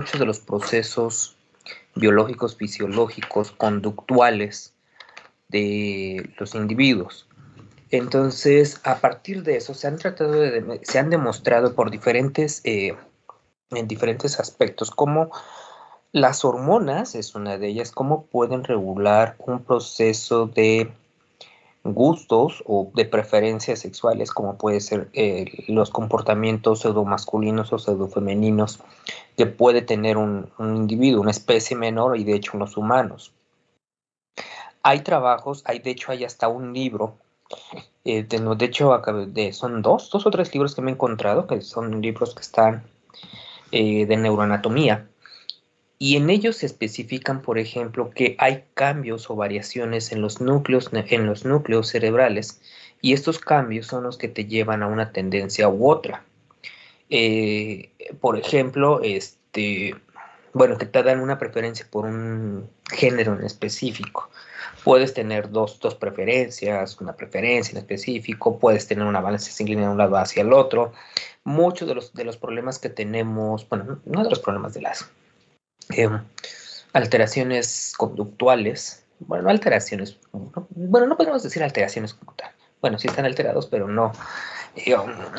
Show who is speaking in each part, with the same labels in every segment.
Speaker 1: muchos de los procesos biológicos, fisiológicos, conductuales de los individuos. Entonces, a partir de eso, se han demostrado por en diferentes aspectos cómo las hormonas, es una de ellas, cómo pueden regular un proceso de gustos o de preferencias sexuales, como puede ser los comportamientos pseudomasculinos o pseudofemeninos que puede tener un individuo, una especie menor y de hecho en los humanos. Hay trabajos, de hecho hay hasta un libro, de hecho son dos o tres libros que me he encontrado, que son libros que están de neuroanatomía, y en ellos se especifican, por ejemplo, que hay cambios o variaciones en los núcleos cerebrales, y estos cambios son los que te llevan a una tendencia u otra. Por ejemplo, bueno, que te dan una preferencia por un género en específico. Puedes tener dos preferencias, una preferencia en específico, puedes tener una balanza se inclina de un lado hacia el otro. Muchos de los problemas que tenemos, bueno, no de los problemas de las eh, alteraciones conductuales, bueno, no alteraciones, bueno, no podemos decir alteraciones como tal. Bueno, sí están alterados, pero no.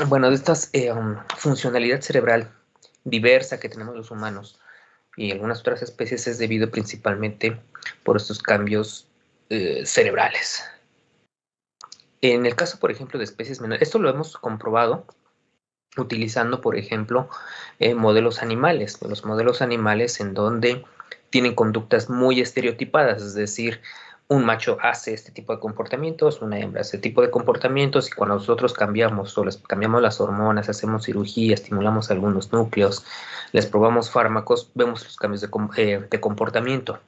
Speaker 1: Bueno, de esta funcionalidad cerebral diversa que tenemos los humanos y algunas otras especies es debido principalmente por estos cambios cerebrales. En el caso, por ejemplo, de especies menores, esto lo hemos comprobado utilizando, por ejemplo, modelos animales, los modelos animales en donde tienen conductas muy estereotipadas, es decir, un macho hace este tipo de comportamientos, una hembra hace este tipo de comportamientos, y cuando nosotros cambiamos cambiamos las hormonas, hacemos cirugía, estimulamos algunos núcleos, les probamos fármacos, vemos los cambios de comportamiento.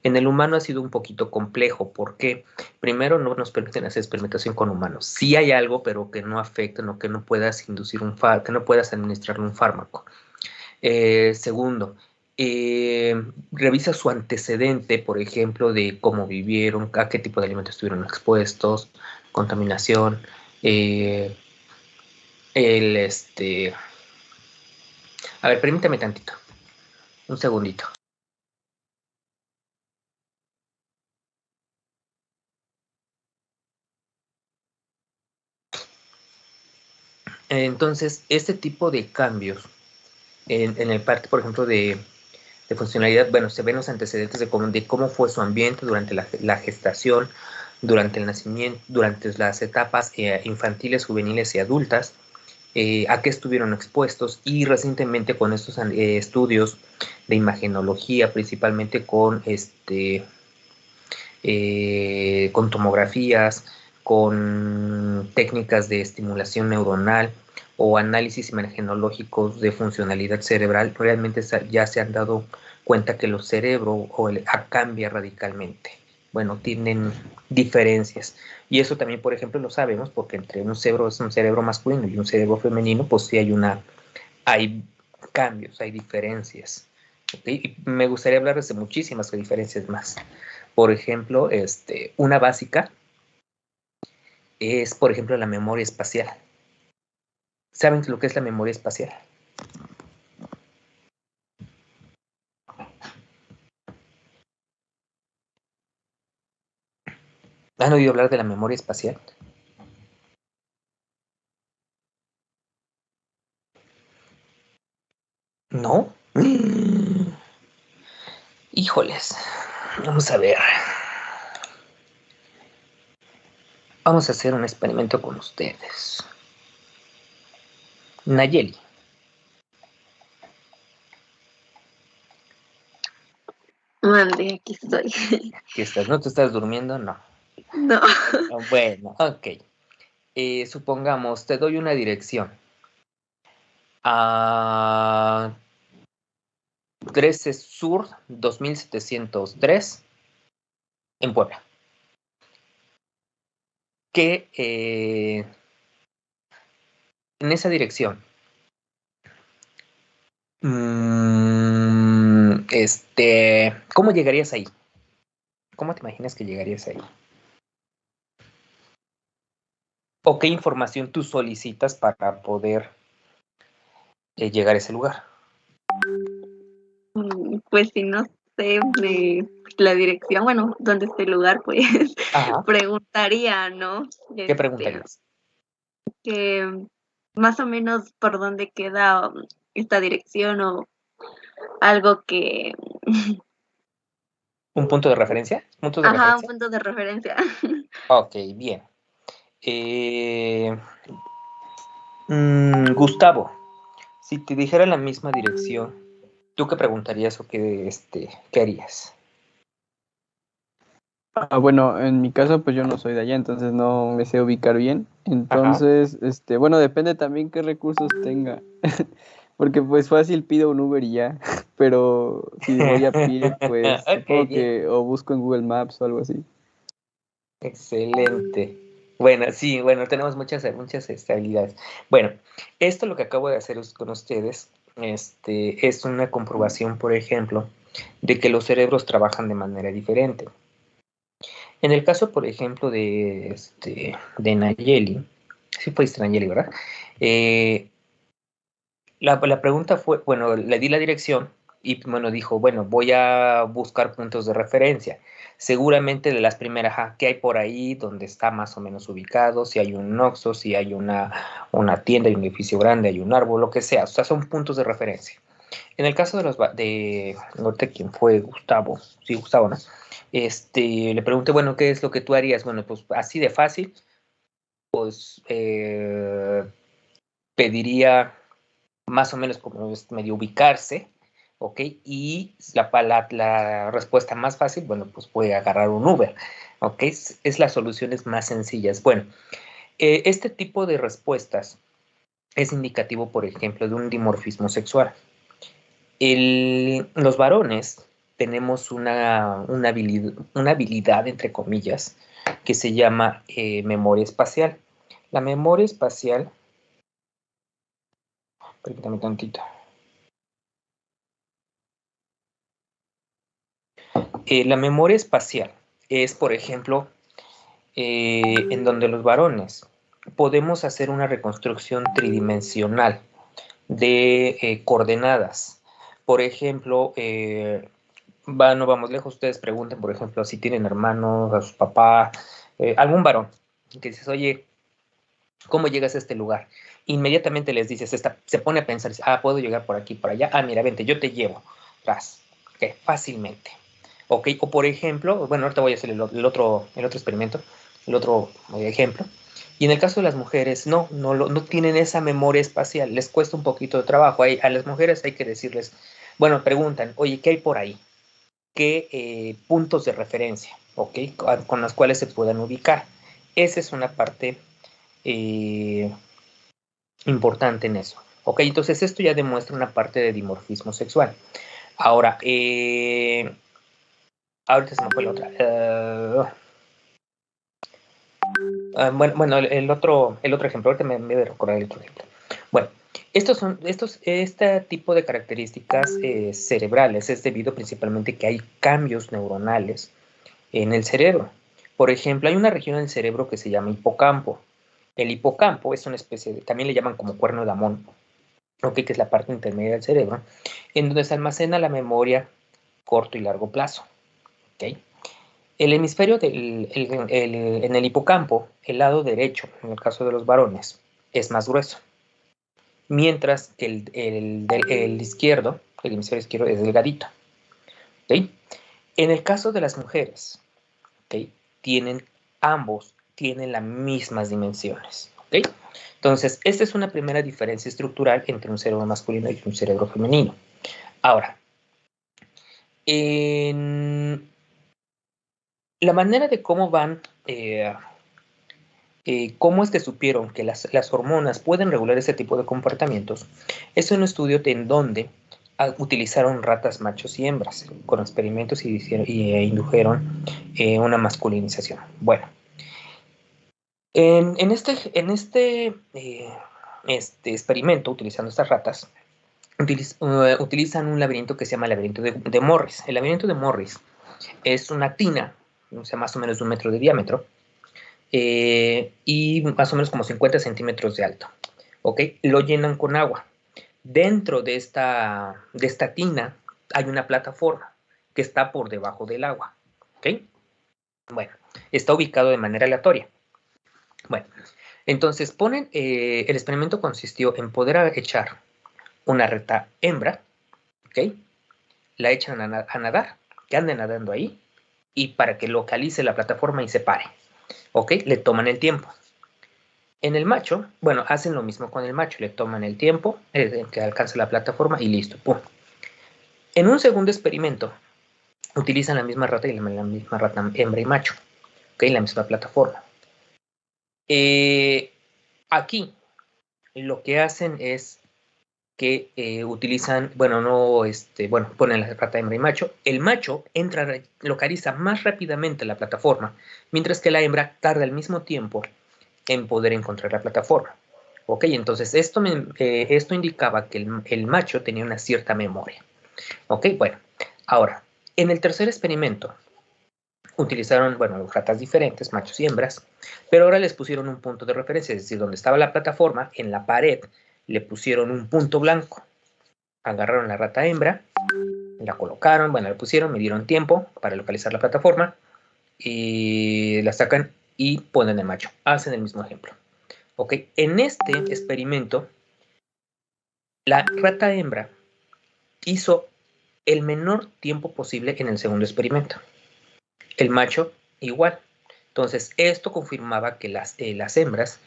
Speaker 1: En el humano ha sido un poquito complejo porque primero no nos permiten hacer experimentación con humanos. Sí hay algo, pero que no afecta, no, que no puedas inducir que no puedas administrarle un fármaco. Segundo, revisa su antecedente, por ejemplo, de cómo vivieron, a qué tipo de alimentos estuvieron expuestos, contaminación, el A ver, permítame tantito, un segundito. Entonces, este tipo de cambios en el parte, por ejemplo, de funcionalidad, bueno, se ven los antecedentes de cómo fue su ambiente durante la gestación, durante el nacimiento, durante las etapas infantiles, juveniles y adultas, a qué estuvieron expuestos, y recientemente con estos estudios de imagenología, principalmente con tomografías, con técnicas de estimulación neuronal o análisis imagenológicos de funcionalidad cerebral, realmente ya se han dado cuenta que los cerebros cambia radicalmente. Bueno, tienen diferencias. Y eso también, por ejemplo, lo sabemos porque entre un cerebro masculino y un cerebro femenino, pues sí hay cambios, hay diferencias. ¿Okay? Y me gustaría hablarles de muchísimas diferencias más. Por ejemplo, una básica es, por ejemplo, la memoria espacial. ¿Saben lo que es la memoria espacial? ¿Han oído hablar de la memoria espacial? ¿No? Híjoles. Vamos a ver. Vamos a hacer un experimento con ustedes. Nayeli.
Speaker 2: Mande, aquí estoy.
Speaker 1: ¿Qué estás? ¿No te estás durmiendo? No.
Speaker 2: No.
Speaker 1: Bueno, ok. Supongamos, te doy una dirección. 13 Sur 2703 en Puebla. Que en esa dirección, ¿cómo llegarías ahí? ¿Cómo te imaginas que llegarías ahí? ¿O qué información tú solicitas para poder llegar a ese lugar?
Speaker 2: Pues si no sé la dirección, bueno, dónde está el lugar, pues
Speaker 1: Ajá.
Speaker 2: preguntaría, ¿no?
Speaker 1: ¿Qué preguntarías?
Speaker 2: Que más o menos por dónde queda esta dirección o algo que,
Speaker 1: ¿Un punto de referencia? ¿Puntos de
Speaker 2: ajá, un
Speaker 1: referencia?
Speaker 2: punto de referencia.
Speaker 1: Ok, bien. Gustavo, si te dijera la misma dirección, ¿tú qué preguntarías o qué harías?
Speaker 3: Bueno, en mi caso, pues yo no soy de allá, entonces no me sé ubicar bien.
Speaker 1: Ajá.
Speaker 3: Entonces, bueno, depende también qué recursos tenga. Porque pues fácil pido un Uber y ya. Pero si voy a pie, pues
Speaker 1: Ok,
Speaker 3: supongo
Speaker 1: bien.
Speaker 3: que o busco en Google Maps o algo así.
Speaker 1: Excelente. Bueno, sí, bueno, tenemos muchas habilidades. Bueno, esto lo que acabo de hacer con ustedes, es una comprobación, por ejemplo, de que los cerebros trabajan de manera diferente. En el caso, por ejemplo, de Nayeli, sí fue Nayeli, ¿verdad? Eh, la pregunta fue, bueno, le di la dirección y bueno, dijo, bueno, voy a buscar puntos de referencia. Seguramente de las primeras, ¿qué hay por ahí donde está más o menos ubicado? Si hay un Oxxo, si hay una tienda, hay un edificio grande, hay un árbol, lo que sea. O sea, son puntos de referencia. En el caso ahorita quién fue Gustavo, sí, Gustavo, ¿no? Le pregunté, bueno, ¿qué es lo que tú harías? Bueno, pues así de fácil, pues pediría más o menos como medio ubicarse, ¿ok? Y la respuesta más fácil, bueno, pues puede agarrar un Uber, ¿ok? Es las soluciones más sencillas. Bueno, este tipo de respuestas es indicativo, por ejemplo, de un dimorfismo sexual. Los varones tenemos una habilidad, entre comillas, que se llama memoria espacial. La memoria espacial, permítame tantito. La memoria espacial es, por ejemplo, en donde los varones podemos hacer una reconstrucción tridimensional de coordenadas. Por ejemplo, no vamos lejos, ustedes pregunten, por ejemplo, si tienen hermanos, a sus papás, algún varón, que dices, oye, ¿cómo llegas a este lugar? Inmediatamente les dices, se pone a pensar, puedo llegar por aquí, por allá, mira, vente, yo te llevo, tras, ok, fácilmente. Ok, o por ejemplo, bueno, ahorita voy a hacer el otro experimento, el otro ejemplo. Y en el caso de las mujeres, no tienen esa memoria espacial, les cuesta un poquito de trabajo. A las mujeres hay que decirles, bueno, preguntan, oye, ¿qué hay por ahí? ¿Qué puntos de referencia, ok? Con las cuales se puedan ubicar. Esa es una parte eh, importante en eso. Ok, entonces esto ya demuestra una parte de dimorfismo sexual. Ahora, ahorita se me fue la otra. Bueno, el otro ejemplo, ahorita me voy a recordar el otro ejemplo. Bueno, este tipo de características cerebrales es debido principalmente que hay cambios neuronales en el cerebro. Por ejemplo, hay una región del cerebro que se llama hipocampo. El hipocampo es una especie también le llaman como cuerno de Amón, ¿ok? Que es la parte intermedia del cerebro, en donde se almacena la memoria corto y largo plazo, ¿ok? El hemisferio en el hipocampo, el lado derecho, en el caso de los varones, es más grueso, mientras que el izquierdo, el hemisferio izquierdo, es delgadito, ¿ok? En el caso de las mujeres, ¿ok? Ambos tienen las mismas dimensiones, ¿ok? Entonces, esta es una primera diferencia estructural entre un cerebro masculino y un cerebro femenino. Ahora, en la manera de cómo cómo es que supieron que las hormonas pueden regular ese tipo de comportamientos, es un estudio en donde utilizaron ratas machos y hembras con experimentos indujeron una masculinización. Bueno, en este experimento, utilizando estas ratas, utilizan un laberinto que se llama el laberinto de Morris. El laberinto de Morris es una tina, o sea, más o menos de 1 metro de diámetro, y más o menos como 50 centímetros de alto. ¿Ok? Lo llenan con agua. Dentro de esta tina hay una plataforma que está por debajo del agua. ¿Ok? Bueno, está ubicado de manera aleatoria. Bueno, entonces ponen, el experimento consistió en poder echar una rata hembra, ¿ok? La echan a nadar, que ande nadando ahí, y para que localice la plataforma y se pare, ¿ok? Le toman el tiempo. En el macho, bueno, hacen lo mismo con el macho, le toman el tiempo, que alcance la plataforma y listo, pum. En un segundo experimento, utilizan la misma rata y la misma rata hembra y macho, ¿ok? La misma plataforma. Aquí, lo que hacen es que utilizan, bueno, no, bueno, ponen la rata hembra y macho. El macho entra, localiza más rápidamente la plataforma, mientras que la hembra tarda el mismo tiempo en poder encontrar la plataforma. Ok, entonces esto indicaba que el macho tenía una cierta memoria. Ok, bueno, ahora, en el tercer experimento, utilizaron, bueno, ratas diferentes, machos y hembras, pero ahora les pusieron un punto de referencia, es decir, donde estaba la plataforma, en la pared, le pusieron un punto blanco. Agarraron la rata hembra, la colocaron, bueno, la pusieron, midieron tiempo para localizar la plataforma y la sacan y ponen el macho. Hacen el mismo ejemplo. Ok, en este experimento, la rata hembra hizo el menor tiempo posible en el segundo experimento. El macho igual. Entonces, esto confirmaba que las hembras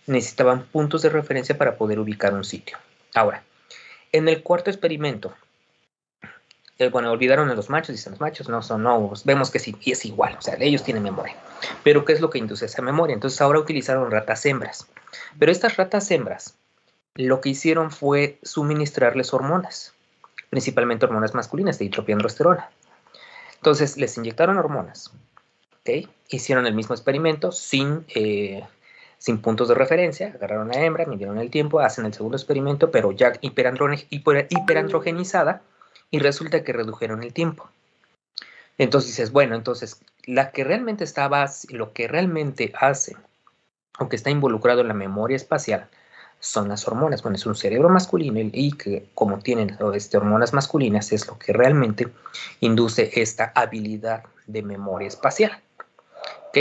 Speaker 1: necesitaban puntos de referencia para poder ubicar un sitio. Ahora, en el cuarto experimento, bueno, olvidaron a los machos, dicen los machos, no, vemos que sí, y es igual, o sea, ellos tienen memoria. Pero ¿qué es lo que induce esa memoria? Entonces ahora utilizaron ratas hembras. Pero estas ratas hembras, lo que hicieron fue suministrarles hormonas, principalmente hormonas masculinas, de androsterona. Entonces les inyectaron hormonas, ¿ok? Hicieron el mismo experimento sin puntos de referencia, agarraron a la hembra, midieron el tiempo, hacen el segundo experimento, pero ya hiperandrogenizada, y resulta que redujeron el tiempo. Entonces dices, bueno, entonces lo que realmente hace, o que está involucrado en la memoria espacial, son las hormonas. Bueno, es un cerebro masculino y que como tienen hormonas masculinas es lo que realmente induce esta habilidad de memoria espacial. ¿Ok?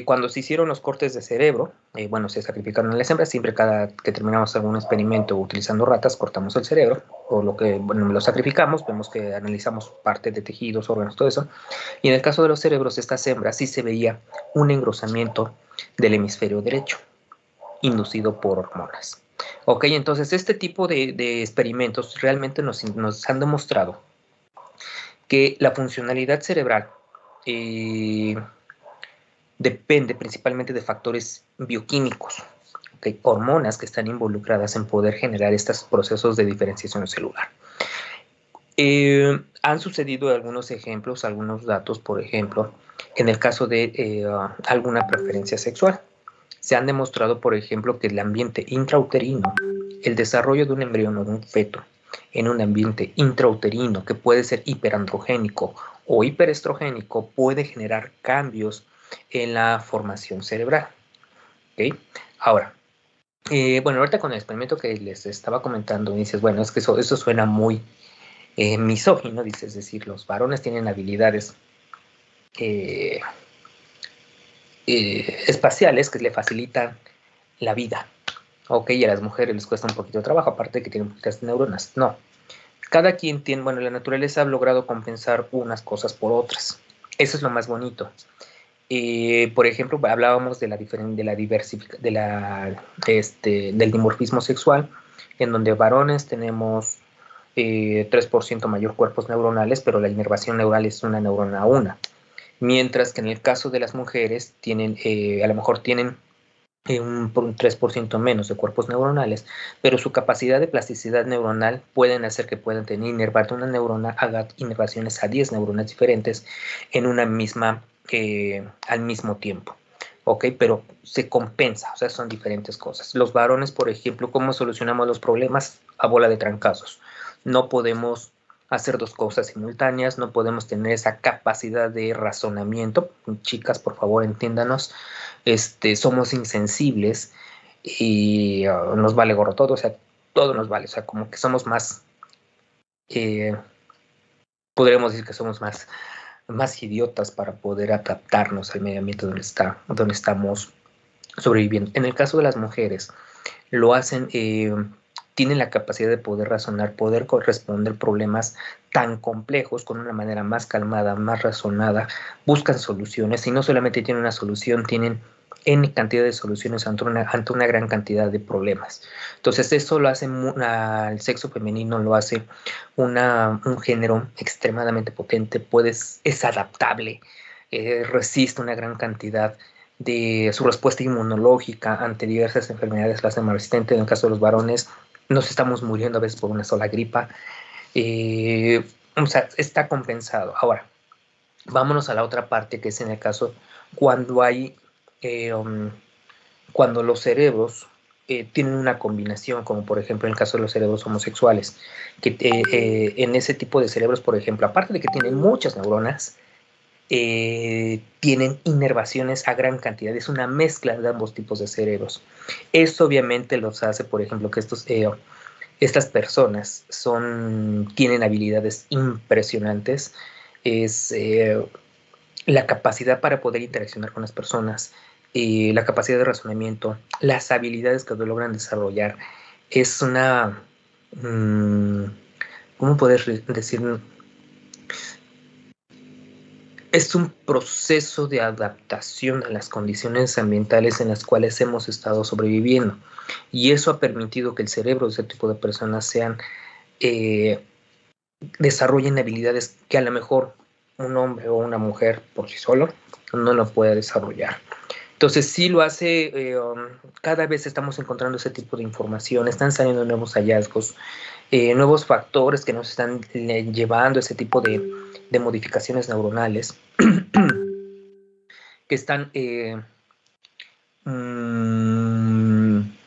Speaker 1: Cuando se hicieron los cortes de cerebro, bueno, se sacrificaron a las hembras, siempre cada que terminamos algún experimento utilizando ratas, cortamos el cerebro, o lo sacrificamos, vemos que analizamos parte de tejidos, órganos, todo eso, y en el caso de los cerebros, estas hembras sí se veía un engrosamiento del hemisferio derecho, inducido por hormonas. Ok, entonces este tipo de experimentos realmente nos han demostrado que la funcionalidad cerebral depende principalmente de factores bioquímicos, ¿okay? Hormonas que están involucradas en poder generar estos procesos de diferenciación celular. Han sucedido algunos ejemplos, algunos datos, por ejemplo, en el caso de alguna preferencia sexual. Se han demostrado, por ejemplo, que el ambiente intrauterino, el desarrollo de un embrión o de un feto en un ambiente intrauterino que puede ser hiperandrogénico o hiperestrogénico puede generar cambios en la formación cerebral. ¿Okay? Ahora, bueno, ahorita con el experimento que les estaba comentando, dices, bueno, es que eso suena muy misógino, dices, es decir, los varones tienen habilidades espaciales que le facilitan la vida. Ok, y a las mujeres les cuesta un poquito de trabajo, aparte de que tienen poquitas neuronas. No. Cada quien tiene, bueno, la naturaleza ha logrado compensar unas cosas por otras. Eso es lo más bonito. Por ejemplo, hablábamos de del dimorfismo sexual, en donde varones tenemos 3% mayor cuerpos neuronales, pero la inervación neural es una neurona a una. Mientras que en el caso de las mujeres, a lo mejor tienen un 3% menos de cuerpos neuronales, pero su capacidad de plasticidad neuronal pueden hacer que puedan tener inervar de una neurona, haga inervaciones a 10 neuronas diferentes en una misma, al mismo tiempo. ¿Ok? Pero se compensa, o sea, son diferentes cosas. Los varones, por ejemplo, ¿cómo solucionamos los problemas? A bola de trancazos. No podemos hacer dos cosas simultáneas, no podemos tener esa capacidad de razonamiento. Chicas, por favor, entiéndanos. Somos insensibles y nos vale gorro todo, o sea, todo nos vale, o sea, como que somos más podríamos decir que somos más idiotas para poder adaptarnos al medio ambiente donde estamos sobreviviendo. En el caso de las mujeres, lo hacen, tienen la capacidad de poder razonar, poder corresponder problemas tan complejos con una manera más calmada, más razonada, buscan soluciones y no solamente tienen una solución, tienen N cantidad de soluciones ante una gran cantidad de problemas. Entonces eso lo hace, el sexo femenino lo hace un género extremadamente potente, es adaptable, resiste una gran cantidad de su respuesta inmunológica ante diversas enfermedades, la hace más resistente. En el caso de los varones, nos estamos muriendo a veces por una sola gripa. O sea, está compensado. Ahora, vámonos a la otra parte, que es en el caso cuando hay, cuando los cerebros tienen una combinación, como por ejemplo en el caso de los cerebros homosexuales, que en ese tipo de cerebros, por ejemplo, aparte de que tienen muchas neuronas, tienen inervaciones a gran cantidad, es una mezcla de ambos tipos de cerebros. Esto obviamente los hace, por ejemplo, que estas personas tienen habilidades impresionantes, es la capacidad para poder interaccionar con las personas, la capacidad de razonamiento, las habilidades que logran desarrollar, es una, ¿cómo poder decir? Es un proceso de adaptación a las condiciones ambientales en las cuales hemos estado sobreviviendo. Y eso ha permitido que el cerebro de ese tipo de personas desarrollen habilidades que a lo mejor un hombre o una mujer por sí solo no lo puede desarrollar. Entonces sí lo hace, cada vez estamos encontrando ese tipo de información, están saliendo nuevos hallazgos, nuevos factores que nos están llevando a ese tipo de modificaciones neuronales que están que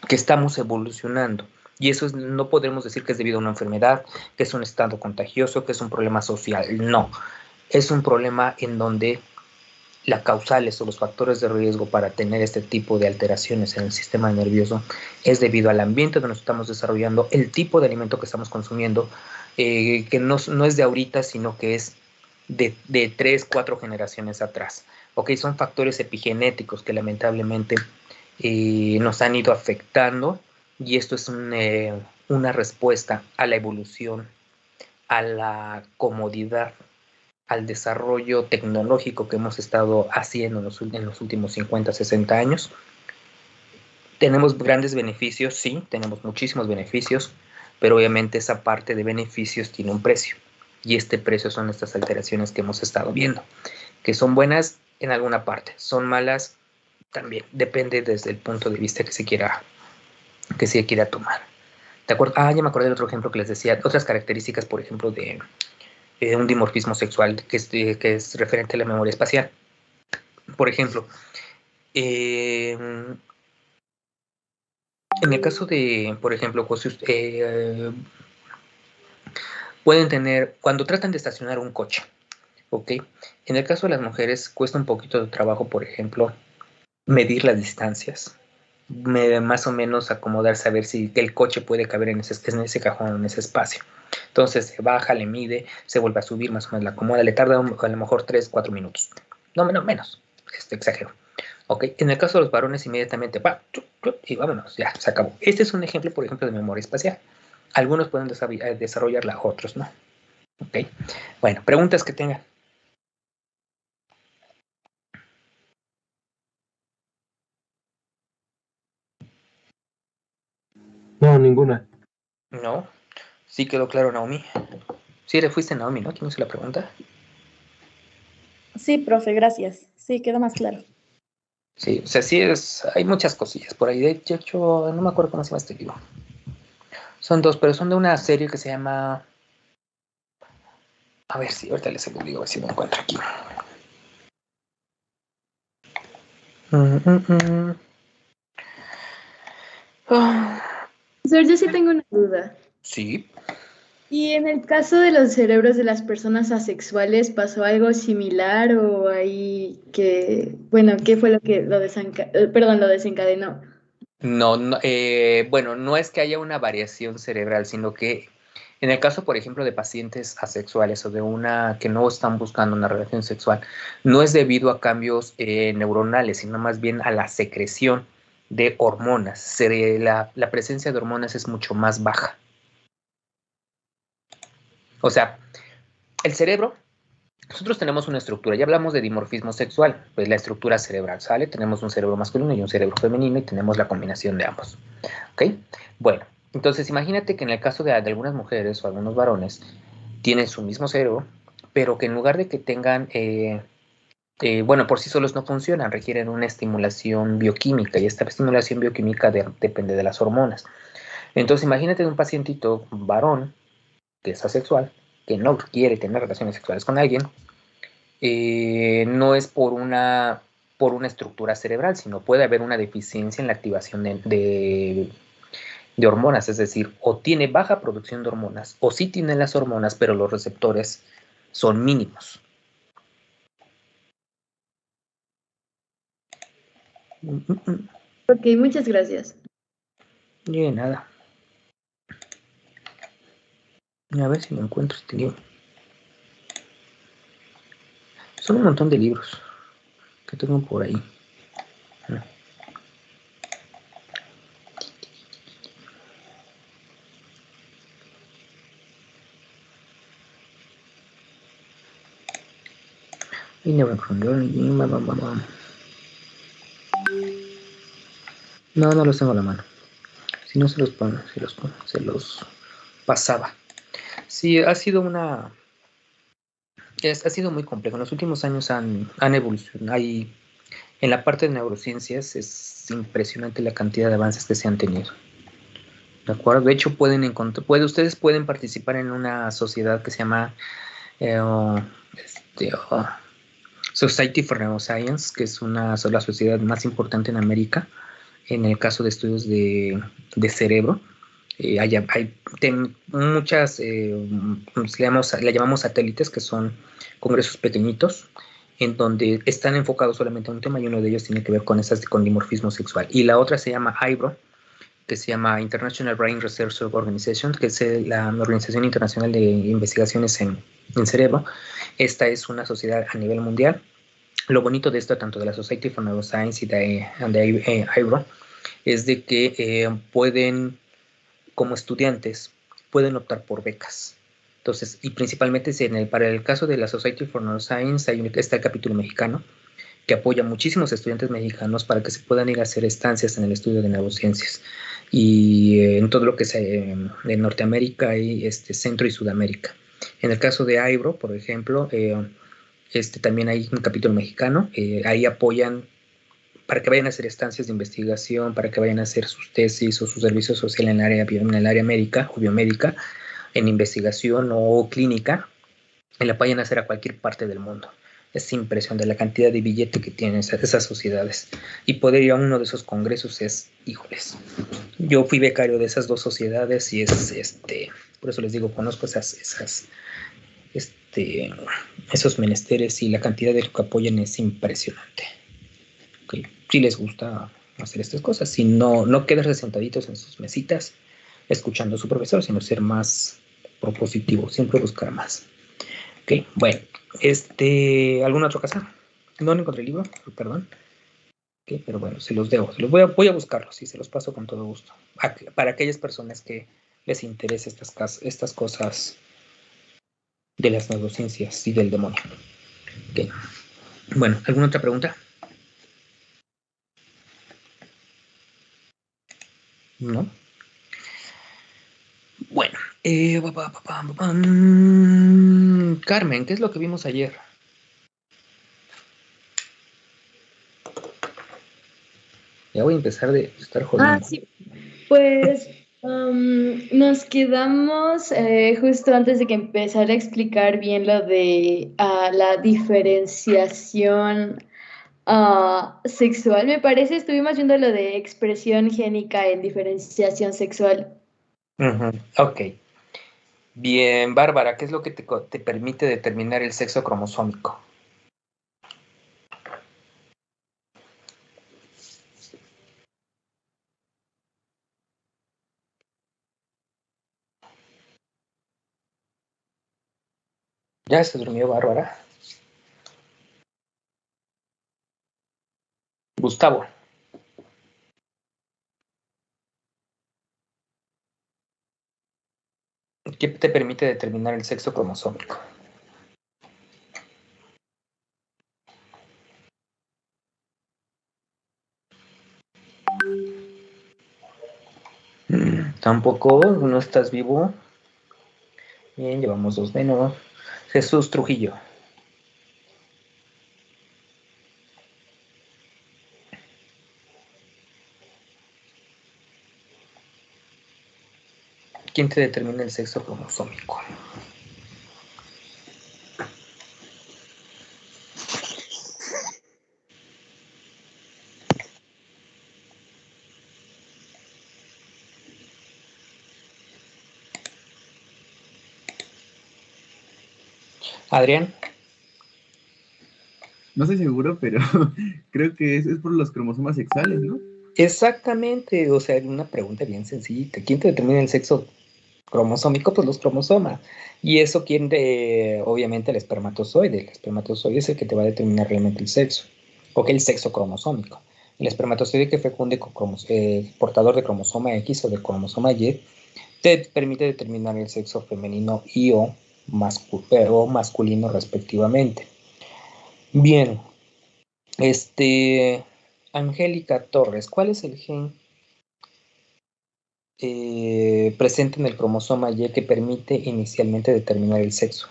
Speaker 1: estamos evolucionando. Y eso no podemos decir que es debido a una enfermedad, que es un estado contagioso, que es un problema social. No, es un problema en donde las causales o los factores de riesgo para tener este tipo de alteraciones en el sistema nervioso es debido al ambiente donde nos estamos desarrollando, el tipo de alimento que estamos consumiendo, que no es de ahorita, sino que es de 3, 4 generaciones atrás. ¿Okay? Son factores epigenéticos que lamentablemente nos han ido afectando, y esto es una respuesta a la evolución, a la comodidad, al desarrollo tecnológico que hemos estado haciendo en los últimos 50, 60 años. Tenemos grandes beneficios, sí, tenemos muchísimos beneficios, pero obviamente esa parte de beneficios tiene un precio, y este precio son estas alteraciones que hemos estado viendo, que son buenas en alguna parte, son malas también, depende desde el punto de vista que se quiera tomar. ¿De acuerdo? Ya me acordé del otro ejemplo que les decía, otras características, por ejemplo, de un dimorfismo sexual que es referente a la memoria espacial. Por ejemplo, en el caso de, por ejemplo, pueden tener, cuando tratan de estacionar un coche, ¿ok? En el caso de las mujeres cuesta un poquito de trabajo, por ejemplo, medir las distancias, más o menos acomodar, saber si el coche puede caber en ese cajón, en ese espacio. Entonces se baja, le mide, se vuelve a subir, más o menos la acomoda, le tarda a lo mejor 3, 4 minutos. No, menos, exagero. ¿Okay? En el caso de los varones, inmediatamente va y vámonos, ya, se acabó. Este es un ejemplo, por ejemplo, de memoria espacial. Algunos pueden desarrollarla, otros no. ¿Okay? Bueno, preguntas que tengan.
Speaker 4: No, ninguna.
Speaker 1: No. Sí quedó claro, Naomi. Sí, le fuiste Naomi, ¿no? ¿Quién hizo la pregunta?
Speaker 5: Sí, profe, gracias. Sí, quedó más claro.
Speaker 1: Sí, o sea, sí hay muchas cosillas por ahí. De hecho, no me acuerdo cómo se llama este libro. Son dos, pero son de una serie que se llama... A ver si, ahorita les digo, a ver si me encuentro aquí.
Speaker 5: Sir, yo sí tengo una duda.
Speaker 1: Sí.
Speaker 5: ¿Y en el caso de los cerebros de las personas asexuales pasó algo similar o ahí que, bueno, qué fue lo que lo desencadenó?
Speaker 1: No, bueno, no es que haya una variación cerebral, sino que En el caso, por ejemplo, de pacientes asexuales o de una que no están buscando una relación sexual, no es debido a cambios neuronales, sino más bien a la secreción de hormonas. La presencia de hormonas es mucho más baja. O sea, el cerebro, nosotros tenemos una estructura, ya hablamos de dimorfismo sexual, pues la estructura cerebral, ¿sale? Tenemos un cerebro masculino y un cerebro femenino y tenemos la combinación de ambos, ¿ok? Bueno, entonces imagínate que en el caso de algunas mujeres o algunos varones, tienen su mismo cerebro, pero que en lugar de que tengan, bueno, por sí solos no funcionan, requieren una estimulación bioquímica y esta estimulación bioquímica depende de las hormonas. Entonces imagínate un pacientito varón que es asexual, que no quiere tener relaciones sexuales con alguien, no es por una estructura cerebral, sino puede haber una deficiencia en la activación de hormonas, es decir, o tiene baja producción de hormonas, o sí tiene las hormonas, pero los receptores son mínimos.
Speaker 5: Ok, muchas gracias.
Speaker 1: Y nada. A ver si lo encuentro este libro. Son un montón de libros que tengo por ahí. Y no los tengo a la mano. Si no se los pongo, se los pasaba. Sí, ha sido ha sido muy complejo. En los últimos años han evolucionado. En la parte de neurociencias es impresionante la cantidad de avances que se han tenido. ¿De acuerdo? De hecho, ustedes pueden participar en una sociedad que se llama este, Society for Neuroscience, que es la sociedad más importante en América en el caso de estudios de cerebro. Hay muchas, le llamamos satélites, que son congresos pequeñitos, en donde están enfocados solamente a un tema y uno de ellos tiene que ver con dimorfismo sexual. Y la otra se llama IBRO, que se llama International Brain Research Organization, que es la Organización Internacional de Investigaciones en Cerebro. Esta es una sociedad a nivel mundial. Lo bonito de esto, tanto de la Society for Neuroscience y de IBRO, es de que como estudiantes, pueden optar por becas. Entonces, y principalmente para el caso de la Society for Neuroscience, está el capítulo mexicano, que apoya a muchísimos estudiantes mexicanos para que se puedan ir a hacer estancias en el estudio de neurociencias y en todo lo que es en Norteamérica y Centro y Sudamérica. En el caso de IBRO, por ejemplo, también hay un capítulo mexicano, ahí apoyan para que vayan a hacer estancias de investigación, para que vayan a hacer sus tesis o su servicio social en el área médica o biomédica, en investigación o clínica, y la vayan a hacer a cualquier parte del mundo. Es impresionante la cantidad de billete que tienen esas sociedades. Y poder ir a uno de esos congresos es, híjoles. Yo fui becario de esas dos sociedades y por eso les digo, conozco esos menesteres y la cantidad de lo que apoyan es impresionante. Okay. Si les gusta hacer estas cosas, si no quedarse sentaditos en sus mesitas escuchando a su profesor, sino ser más propositivo, siempre buscar más. Ok, bueno, ¿alguna otra cosa? No encontré el libro, perdón. Okay, pero bueno, se los debo, voy a buscarlos y se los paso con todo gusto. Para aquellas personas que les interese estas cosas de las neurociencias y del demonio. Okay. Bueno, ¿alguna otra pregunta? ¿No? Bueno, Carmen, ¿qué es lo que vimos ayer? Ya voy a empezar de estar jodiendo.
Speaker 5: Sí, pues nos quedamos justo antes de que empezara a explicar bien lo de la diferenciación sexual, me parece. Estuvimos viendo lo de expresión génica en diferenciación sexual.
Speaker 1: Ok. Bien, Bárbara, ¿qué es lo que te permite determinar el sexo cromosómico? Ya se durmió Bárbara. Gustavo. ¿Qué te permite determinar el sexo cromosómico? Tampoco, no estás vivo. Bien, llevamos 2 menos. Jesús Trujillo. ¿Quién te determina el sexo cromosómico? Adrián.
Speaker 4: No estoy seguro, pero creo que es por los cromosomas sexuales, ¿no?
Speaker 1: Exactamente, o sea, una pregunta bien sencilla. ¿Quién te determina el sexo cromosómico? Pues los cromosomas. Y eso obviamente el espermatozoide. El espermatozoide es el que te va a determinar realmente el sexo. O que el sexo cromosómico. El espermatozoide que fecunde con portador de cromosoma X o de cromosoma Y te permite determinar el sexo femenino y o masculino respectivamente. Bien, Angélica Torres, ¿cuál es el gen presente en el cromosoma Y que permite inicialmente determinar el sexo?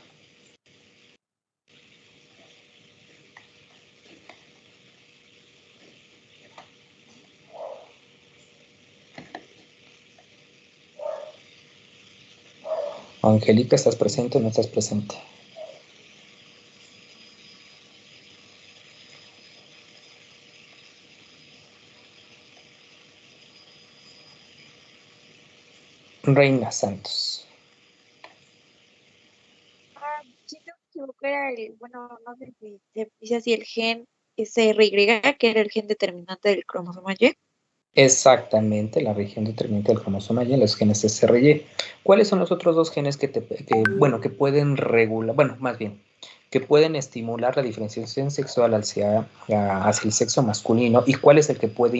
Speaker 1: Angélica, ¿estás presente o no estás presente? Reina Santos.
Speaker 6: Si no me equivoco, era bueno, no sé si se dice así, el gen SRY, que era el gen determinante del cromosoma Y.
Speaker 1: Exactamente, la región determinante del cromosoma Y en los genes SRY. ¿Cuáles son los otros dos genes que pueden regular, más bien, que pueden estimular la diferenciación sexual hacia el sexo masculino? ¿Y cuál es el que puede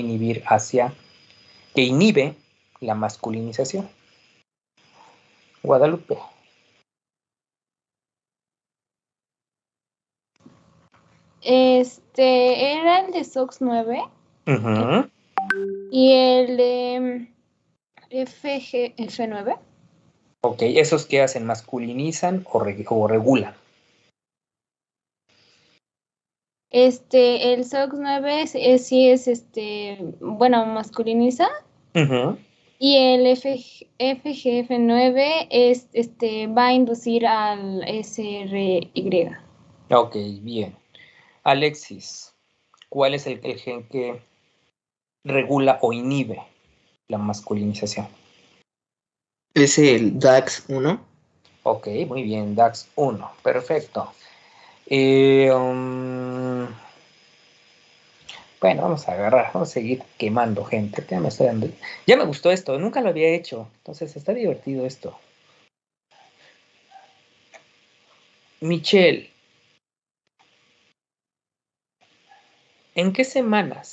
Speaker 1: que inhibe la masculinización? Guadalupe.
Speaker 7: Era el de SOX9
Speaker 1: Uh-huh.
Speaker 7: y el de FGF9.
Speaker 1: Ok, ¿esos qué hacen? ¿Masculinizan o regulan?
Speaker 7: El SOX9 sí es masculiniza.
Speaker 1: Uh-huh.
Speaker 7: Y el FGF9 va a inducir al SRY.
Speaker 1: Ok, bien. Alexis, ¿cuál es el gen que regula o inhibe la masculinización?
Speaker 8: Es el DAX1.
Speaker 1: Ok, muy bien, DAX1, perfecto. Bueno, vamos a seguir quemando gente. Ya me gustó esto, nunca lo había hecho, entonces está divertido esto. Michelle, ¿en qué semana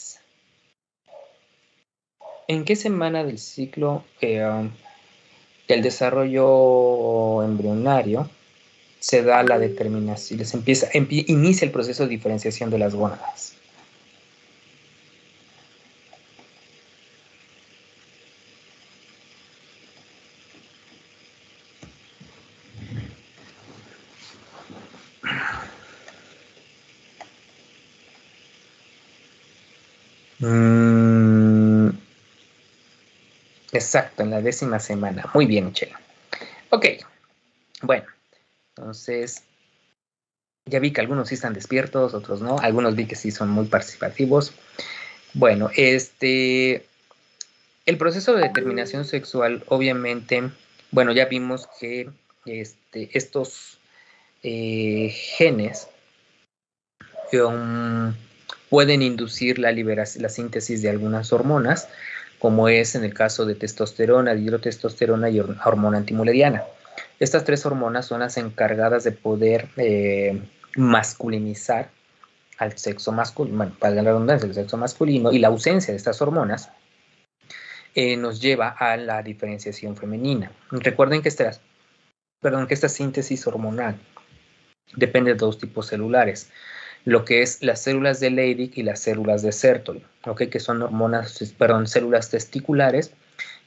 Speaker 1: del ciclo del desarrollo embrionario se da la determinación, inicia el proceso de diferenciación de las gónadas? Exacto, en la 10ª semana. Muy bien, Michelle. Ok, bueno, entonces ya vi que algunos sí están despiertos, otros no. Algunos vi que sí son muy participativos. Bueno, el proceso de determinación sexual, obviamente, bueno, ya vimos que estos genes pueden inducir la síntesis de algunas hormonas, como es en el caso de testosterona, dihidrotestosterona y hormona antimuleriana. Estas 3 hormonas son las encargadas de poder masculinizar al sexo masculino, bueno, para la redundancia, el sexo masculino, y la ausencia de estas hormonas nos lleva a la diferenciación femenina. Recuerden que esta síntesis hormonal depende de 2 tipos celulares, lo que es las células de Leydig y las células de Sertoli, ¿okay? Que son células testiculares,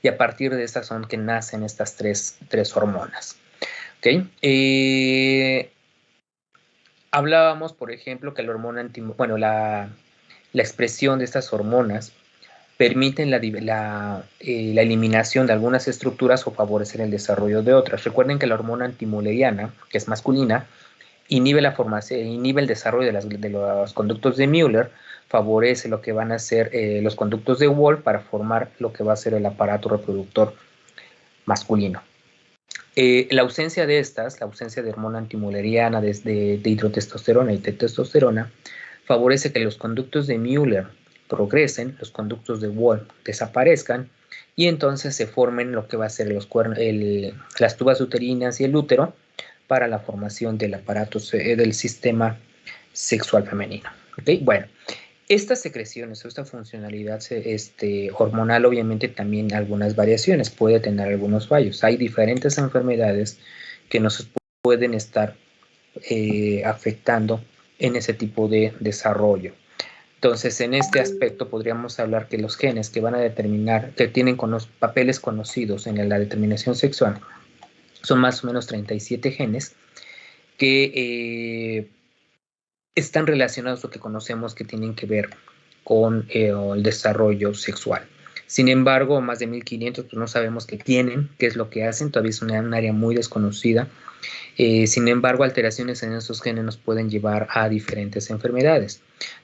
Speaker 1: y a partir de estas son que nacen estas tres hormonas. ¿Okay? Hablábamos, por ejemplo, que la hormona la expresión de estas hormonas permiten la eliminación de algunas estructuras o favorecer el desarrollo de otras. Recuerden que la hormona antimülleriana, que es masculina, inhibe el desarrollo de los conductos de Müller, favorece lo que van a ser los conductos de Wolff para formar lo que va a ser el aparato reproductor masculino. La ausencia de hormona antimülleriana, de hidrotestosterona y de testosterona, favorece que los conductos de Müller progresen, los conductos de Wolff desaparezcan, y entonces se formen lo que va a ser las tubas uterinas y el útero para la formación del aparato del sistema sexual femenino. ¿Okay? Bueno, estas secreciones o esta funcionalidad hormonal, obviamente también algunas variaciones, puede tener algunos fallos. Hay diferentes enfermedades que nos pueden estar afectando en ese tipo de desarrollo. Entonces, en este aspecto podríamos hablar que los genes que van a determinar, que tienen papeles conocidos en la determinación sexual, son más o menos 37 genes que están relacionados o que conocemos que tienen que ver con el desarrollo sexual. Sin embargo, más de 1500 pues no sabemos qué tienen, qué es lo que hacen, todavía es un área muy desconocida. Sin embargo, alteraciones en esos genes nos pueden llevar a diferentes enfermedades.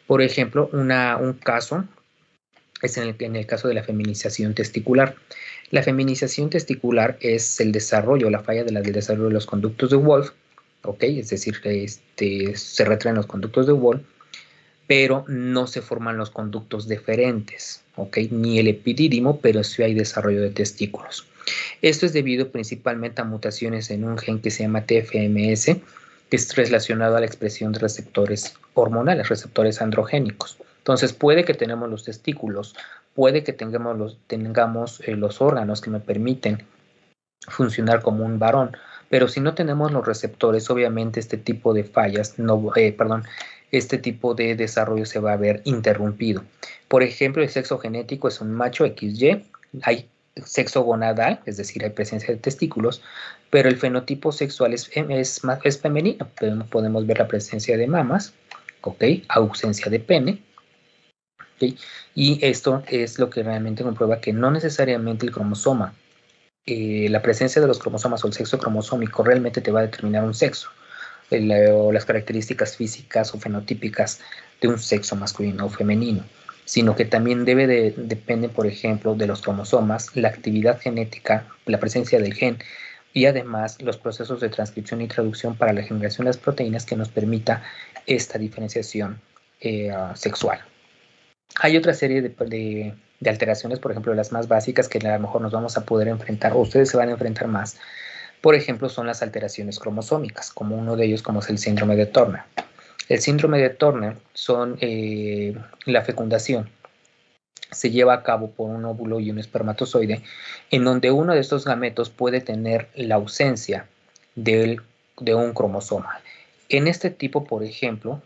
Speaker 1: Por ejemplo, un caso es en el caso de la feminización testicular. La feminización testicular es el desarrollo, la falla del desarrollo de los conductos de Wolff, ¿okay? Es decir, se retraen los conductos de Wolff, pero no se forman los conductos deferentes, ¿okay? Ni el epidídimo, pero sí hay desarrollo de testículos. Esto es debido principalmente a mutaciones en un gen que se llama TFMS, que es relacionado a la expresión de receptores hormonales, receptores androgénicos. Entonces, puede que tenemos los testículos, puede que tengamos los órganos que me permiten funcionar como un varón, pero si no tenemos los receptores, obviamente este tipo de fallas, este tipo de desarrollo se va a ver interrumpido. Por ejemplo, el sexo genético es un macho XY, hay sexo gonadal, es decir, hay presencia de testículos, pero el fenotipo sexual es femenino. Podemos ver la presencia de mamas, ¿okay? Ausencia de pene, ¿okay? Y esto es lo que realmente comprueba que no necesariamente el cromosoma, la presencia de los cromosomas o el sexo cromosómico realmente te va a determinar un sexo, o las características físicas o fenotípicas de un sexo masculino o femenino, sino que también depende, por ejemplo, de los cromosomas, la actividad genética, la presencia del gen, y además los procesos de transcripción y traducción para la generación de las proteínas que nos permita esta diferenciación sexual. Hay otra serie de alteraciones, por ejemplo, las más básicas que a lo mejor nos vamos a poder enfrentar, o ustedes se van a enfrentar más. Por ejemplo, son las alteraciones cromosómicas, como uno de ellos, como es el síndrome de Turner. El síndrome de Turner son la fecundación. Se lleva a cabo por un óvulo y un espermatozoide, en donde uno de estos gametos puede tener la ausencia de un cromosoma. En este tipo, por ejemplo,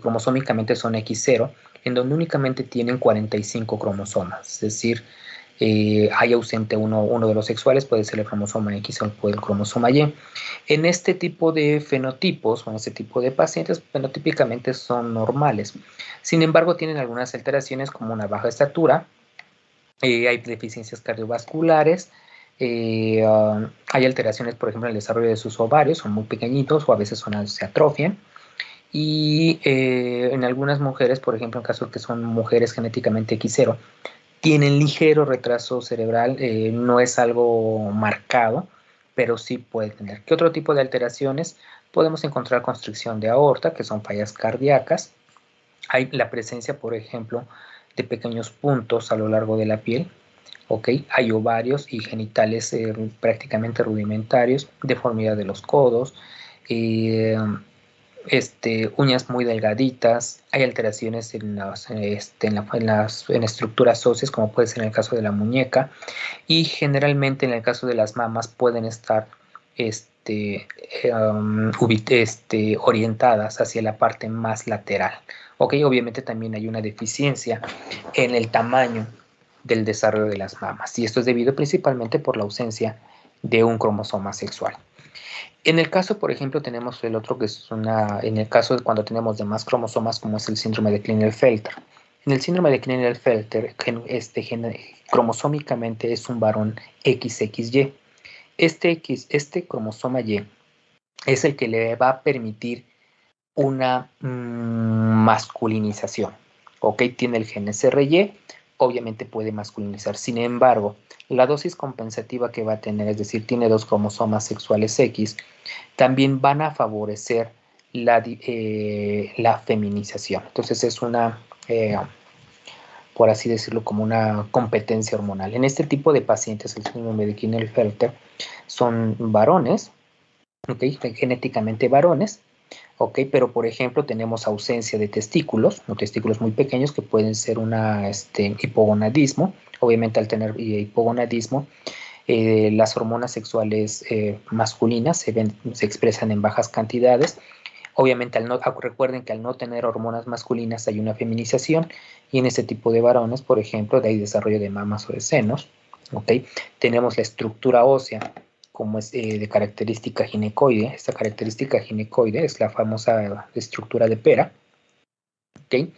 Speaker 1: cromosómicamente son X0, en donde únicamente tienen 45 cromosomas, es decir, hay ausente uno de los sexuales, puede ser el cromosoma X o el cromosoma Y. En este tipo de fenotipos o en este tipo de pacientes, fenotípicamente son normales. Sin embargo, tienen algunas alteraciones como una baja estatura, hay deficiencias cardiovasculares, hay alteraciones, por ejemplo, en el desarrollo de sus ovarios, son muy pequeñitos o a veces se atrofian. Y en algunas mujeres, por ejemplo, en caso que son mujeres genéticamente X0, tienen ligero retraso cerebral, no es algo marcado, pero sí puede tener. ¿Qué otro tipo de alteraciones? Podemos encontrar constricción de aorta, que son fallas cardíacas. Hay la presencia, por ejemplo, de pequeños puntos a lo largo de la piel. ¿ok? Hay ovarios y genitales prácticamente rudimentarios, deformidad de los codos, uñas muy delgaditas, hay alteraciones en estructuras óseas, como puede ser en el caso de la muñeca, y generalmente en el caso de las mamas pueden estar orientadas hacia la parte más lateral. ¿Ok? Obviamente también hay una deficiencia en el tamaño del desarrollo de las mamas, y esto es debido principalmente por la ausencia de un cromosoma sexual. En el caso, por ejemplo, tenemos el otro que es en el caso de cuando tenemos de más cromosomas, como es el síndrome de Klinefelter. En el síndrome de Klinefelter, cromosómicamente es un varón XXY. Este cromosoma Y es el que le va a permitir una masculinización. ¿Ok? Tiene el gen SRY, obviamente puede masculinizar. Sin embargo, la dosis compensativa que va a tener, es decir, tiene 2 cromosomas sexuales X, también van a favorecer la feminización. Entonces es una, por así decirlo, como una competencia hormonal. En este tipo de pacientes, el síndrome de Klinefelter, son varones, ¿okay? Genéticamente varones, ¿ok? Pero por ejemplo tenemos ausencia de testículos, o testículos muy pequeños que pueden ser una hipogonadismo. Obviamente al tener hipogonadismo, las hormonas sexuales masculinas se expresan en bajas cantidades. Obviamente recuerden que al no tener hormonas masculinas hay una feminización, y en este tipo de varones, por ejemplo, hay desarrollo de mamas o de senos, ¿ok? Tenemos la estructura ósea como es de característica ginecoide. Esta característica ginecoide es la famosa estructura de pera, ¿ok?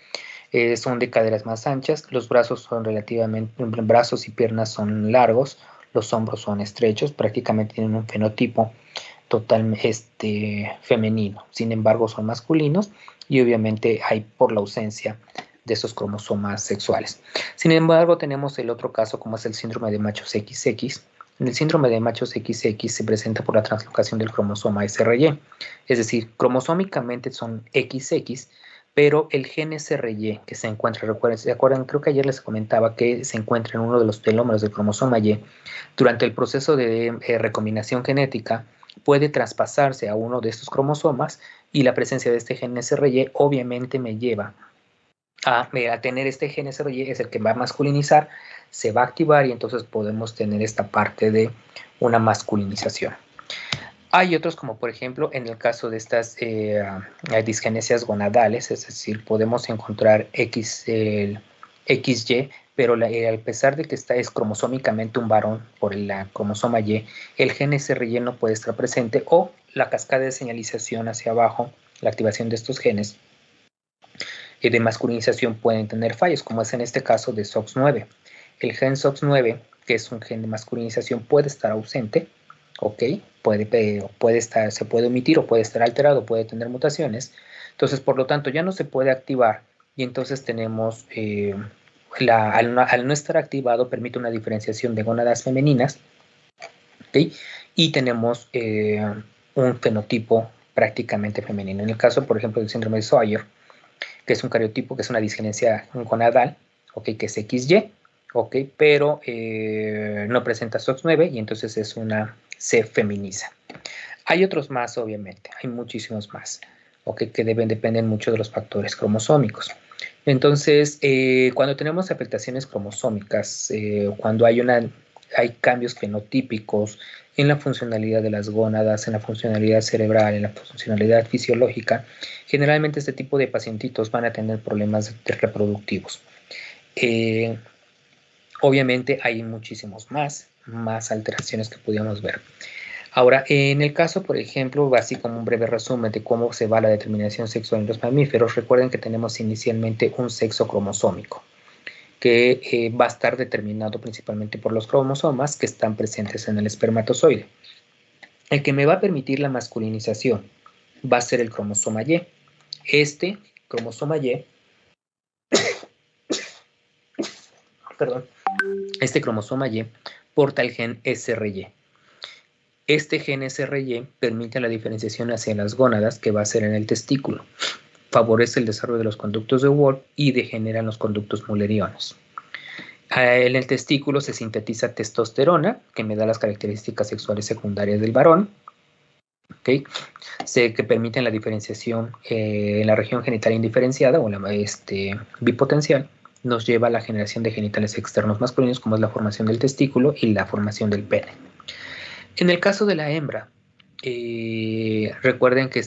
Speaker 1: Son de caderas más anchas, los brazos son brazos y piernas son largos, los hombros son estrechos, prácticamente tienen un fenotipo totalmente femenino. Sin embargo, son masculinos, y obviamente hay por la ausencia de esos cromosomas sexuales. Sin embargo, tenemos el otro caso, como es el síndrome de machos XX. En el síndrome de machos XX se presenta por la translocación del cromosoma SRY, es decir, cromosómicamente son XX, pero el gen SRY que se encuentra, recuerden, creo que ayer les comentaba que se encuentra en uno de los telómeros del cromosoma Y, durante el proceso de recombinación genética puede traspasarse a uno de estos cromosomas, y la presencia de este gen SRY obviamente me lleva a tener este gen SRY, es el que va a masculinizar, se va a activar, y entonces podemos tener esta parte de una masculinización. Hay otros, como por ejemplo en el caso de estas disgenesias gonadales, es decir, podemos encontrar XY, pero a pesar de que es cromosómicamente un varón por la cromosoma Y, el gen SRY no puede estar presente, o la cascada de señalización hacia abajo, la activación de estos genes de masculinización, pueden tener fallos, como es en este caso de SOX9. El gen SOX9, que es un gen de masculinización, puede estar ausente, ¿ok? Se puede omitir, o puede estar alterado, puede tener mutaciones. Entonces, por lo tanto, ya no se puede activar, y entonces tenemos, al no estar activado, permite una diferenciación de gónadas femeninas, ¿ok? Y tenemos un fenotipo prácticamente femenino. En el caso, por ejemplo, del síndrome de Sawyer, que es un cariotipo, que es una disgenesia gonadal, ¿ok? Que es XY, ¿ok? Pero no presenta SOX9, y entonces se feminiza. Hay otros más, obviamente, hay muchísimos más, ¿ok? Que dependen mucho de los factores cromosómicos. Entonces, cuando tenemos afectaciones cromosómicas, cuando hay cambios fenotípicos en la funcionalidad de las gónadas, en la funcionalidad cerebral, en la funcionalidad fisiológica, generalmente este tipo de pacientitos van a tener problemas reproductivos. Obviamente hay muchísimos más alteraciones que podríamos ver. Ahora, en el caso, por ejemplo, así como un breve resumen de cómo se va la determinación sexual en los mamíferos, recuerden que tenemos inicialmente un sexo cromosómico, que va a estar determinado principalmente por los cromosomas que están presentes en el espermatozoide. El que me va a permitir la masculinización va a ser el cromosoma Y. Este cromosoma Y, este cromosoma Y porta el gen SRY. Este gen SRY permite la diferenciación hacia las gónadas, que va a ser en el testículo. Favorece el desarrollo de los conductos de Wolff y degeneran los conductos mullerianos. En el testículo se sintetiza testosterona, que me da las características sexuales secundarias del varón, ¿okay? Que permiten la diferenciación en la región genital indiferenciada o la bipotencial, nos lleva a la generación de genitales externos masculinos, como es la formación del testículo y la formación del pene. En el caso de la hembra, recuerden que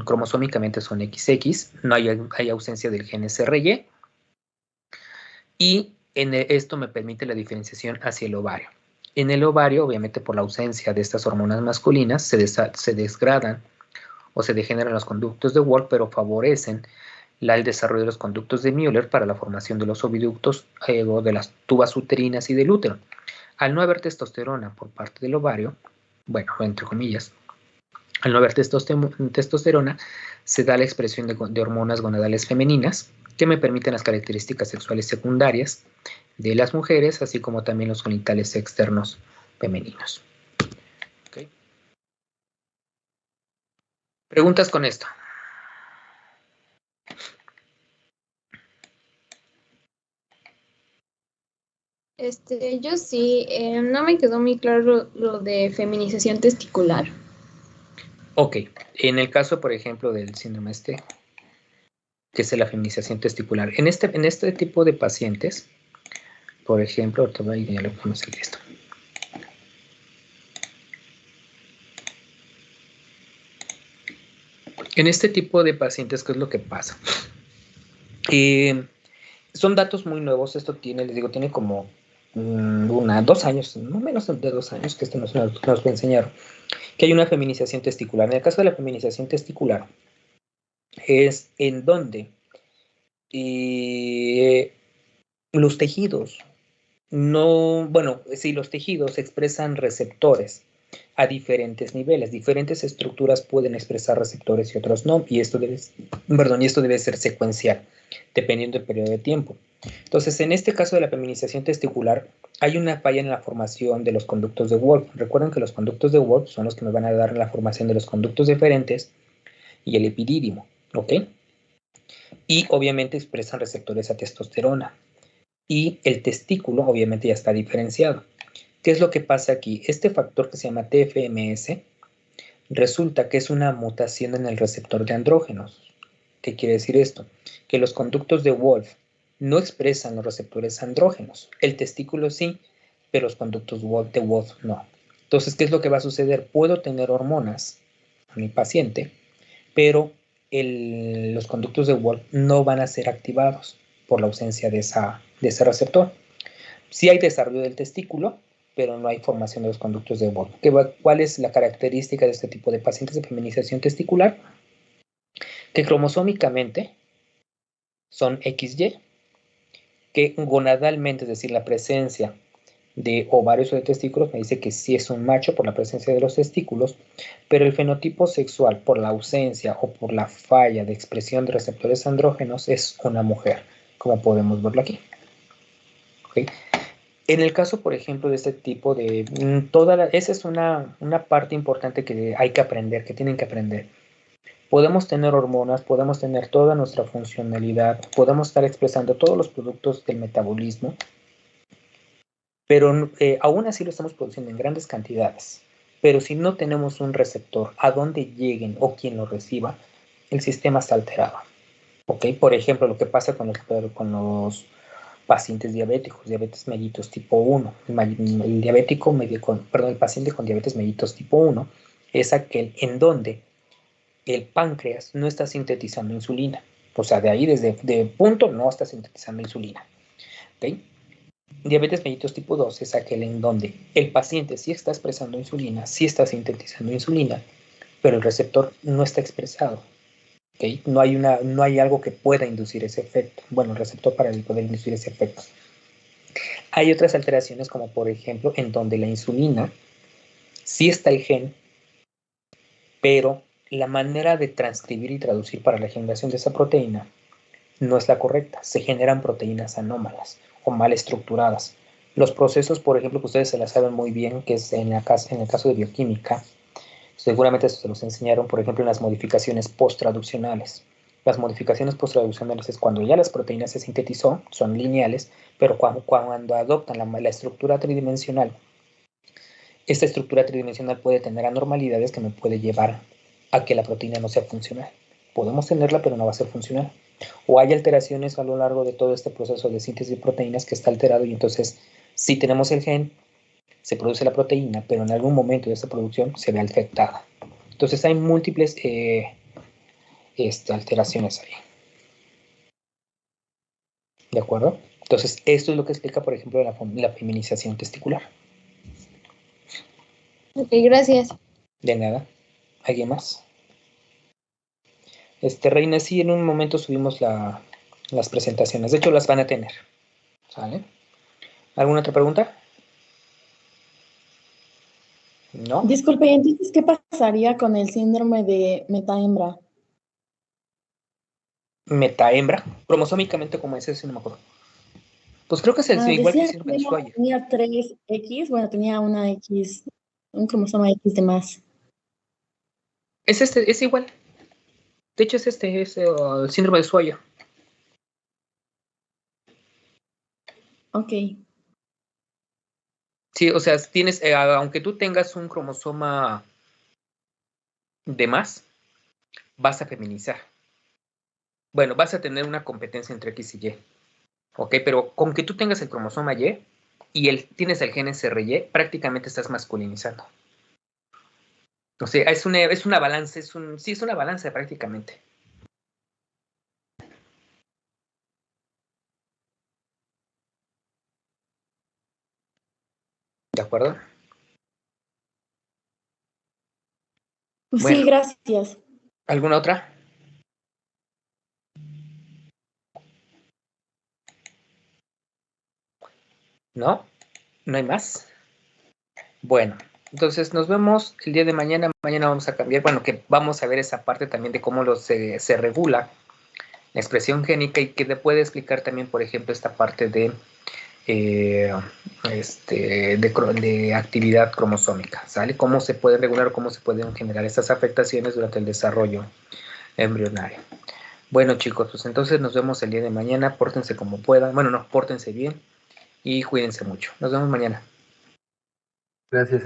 Speaker 1: cromosómicamente son XX, no hay ausencia del gen SRY, y esto me permite la diferenciación hacia el ovario. En el ovario, obviamente por la ausencia de estas hormonas masculinas, se desgradan o se degeneran los conductos de Wolff, pero favorecen el desarrollo de los conductos de Müller para la formación de los oviductos o de las tubas uterinas y del útero. Al no haber testosterona por parte del ovario, bueno, entre comillas, al no haber testosterona, se da la expresión de hormonas gonadales femeninas que me permiten las características sexuales secundarias de las mujeres, así como también los genitales externos femeninos. ¿Okay? ¿Preguntas con esto?
Speaker 7: Yo sí, no me quedó muy claro lo de feminización testicular.
Speaker 1: Ok, en el caso, por ejemplo, del síndrome que es la feminización testicular, en este tipo de pacientes, por ejemplo, ahorita ya lo vamos a hacer esto. En este tipo de pacientes, ¿qué es lo que pasa? Son datos muy nuevos, esto les digo, tiene como 2 años, no menos de 2 años que esto nos enseñaron, que hay una feminización testicular. En el caso de la feminización testicular, es en donde los tejidos los tejidos expresan receptores a diferentes niveles. Diferentes estructuras pueden expresar receptores y otros no, y esto debe ser secuencial, dependiendo del periodo de tiempo. Entonces, en este caso de la feminización testicular, hay una falla en la formación de los conductos de Wolff. Recuerden que los conductos de Wolff son los que me van a dar la formación de los conductos deferentes y el epidídimo, ¿ok? Y obviamente expresan receptores a testosterona. Y el testículo obviamente ya está diferenciado. ¿Qué es lo que pasa aquí? Este factor que se llama TFMS resulta que es una mutación en el receptor de andrógenos. ¿Qué quiere decir esto? Que los conductos de Wolff no expresan los receptores andrógenos. El testículo sí, pero los conductos de Wolff no. Entonces, ¿qué es lo que va a suceder? Puedo tener hormonas a mi paciente, pero los conductos de Wolff no van a ser activados por la ausencia de ese receptor. Sí hay desarrollo del testículo, pero no hay formación de los conductos de Wolff. ¿Cuál es la característica de este tipo de pacientes de feminización testicular? Que cromosómicamente son XY, que gonadalmente, es decir, la presencia de ovarios o de testículos me dice que sí es un macho por la presencia de los testículos, pero el fenotipo sexual por la ausencia o por la falla de expresión de receptores andrógenos es una mujer, como podemos verlo aquí. ¿Okay? En el caso, por ejemplo, de este tipo de... esa es una parte importante que hay que aprender, que tienen que aprender. Podemos tener hormonas, podemos tener toda nuestra funcionalidad, podemos estar expresando todos los productos del metabolismo, pero aún así lo estamos produciendo en grandes cantidades. Pero si no tenemos un receptor a donde lleguen o quien lo reciba, el sistema está alterado. ¿Okay? Por ejemplo, lo que pasa con los pacientes diabéticos, diabetes mellitus tipo 1. El paciente con diabetes mellitus tipo 1 es aquel en donde el páncreas no está sintetizando insulina. O sea, de ahí, desde punto, no está sintetizando insulina. ¿Okay? Diabetes mellitus tipo 2 es aquel en donde el paciente sí está expresando insulina, sí está sintetizando insulina, pero el receptor no está expresado. ¿Okay? No hay algo que pueda inducir ese efecto. Bueno, el receptor para poder inducir ese efecto. Hay otras alteraciones como por ejemplo en donde la insulina sí está el gen, pero la manera de transcribir y traducir para la generación de esa proteína no es la correcta. Se generan proteínas anómalas o mal estructuradas. Los procesos, por ejemplo, que ustedes se la saben muy bien, que es en el caso de bioquímica, seguramente se los enseñaron, por ejemplo, en las modificaciones post-traduccionales. Las modificaciones postraduccionales es cuando ya las proteínas se sintetizó, son lineales, pero cuando adoptan la estructura tridimensional, esta estructura tridimensional puede tener anormalidades que me puede llevar a que la proteína no sea funcional. Podemos tenerla, pero no va a ser funcional. O hay alteraciones a lo largo de todo este proceso de síntesis de proteínas que está alterado y entonces si tenemos el gen, se produce la proteína, pero en algún momento de esta producción se ve afectada. Entonces hay múltiples alteraciones ahí. ¿De acuerdo? Entonces esto es lo que explica, por ejemplo, la feminización testicular.
Speaker 7: Ok, gracias.
Speaker 1: De nada. ¿Alguien más? Reina, sí, en un momento subimos las presentaciones. De hecho, las van a tener. ¿Sale? ¿Alguna otra pregunta? ¿No?
Speaker 9: Disculpe, ¿y entonces qué pasaría con el síndrome de meta-hembra?
Speaker 1: Meta-hembra. Cromosómicamente, como es ese, no me acuerdo. Pues creo que es igual que el
Speaker 9: Decía
Speaker 1: síndrome de Swyer.
Speaker 9: tenía 3X, bueno, tenía una X, un cromosoma X de más.
Speaker 1: Es igual. De hecho, es el síndrome de Swyer.
Speaker 9: Ok.
Speaker 1: Sí, o sea, tienes, aunque tú tengas un cromosoma de más, vas a feminizar. Bueno, vas a tener una competencia entre X y Y. Ok, pero con que tú tengas el cromosoma Y y tienes el gen SRY, prácticamente estás masculinizando. O sea, es una balanza, sí, es una balanza prácticamente. ¿De acuerdo?
Speaker 9: Pues
Speaker 1: Bueno.
Speaker 9: sí, gracias.
Speaker 1: ¿Alguna otra? ¿No? ¿No hay más? Bueno, entonces nos vemos el día de mañana. Mañana vamos a cambiar, bueno, que vamos a ver esa parte también de cómo se regula la expresión génica y que te puede explicar también, por ejemplo, esta parte de actividad cromosómica, ¿sale? Cómo se puede regular, cómo se pueden generar estas afectaciones durante el desarrollo embrionario. Bueno, chicos, pues entonces nos vemos el día de mañana. Pórtense como puedan. Bueno, no, pórtense bien y cuídense mucho. Nos vemos mañana.
Speaker 4: Gracias.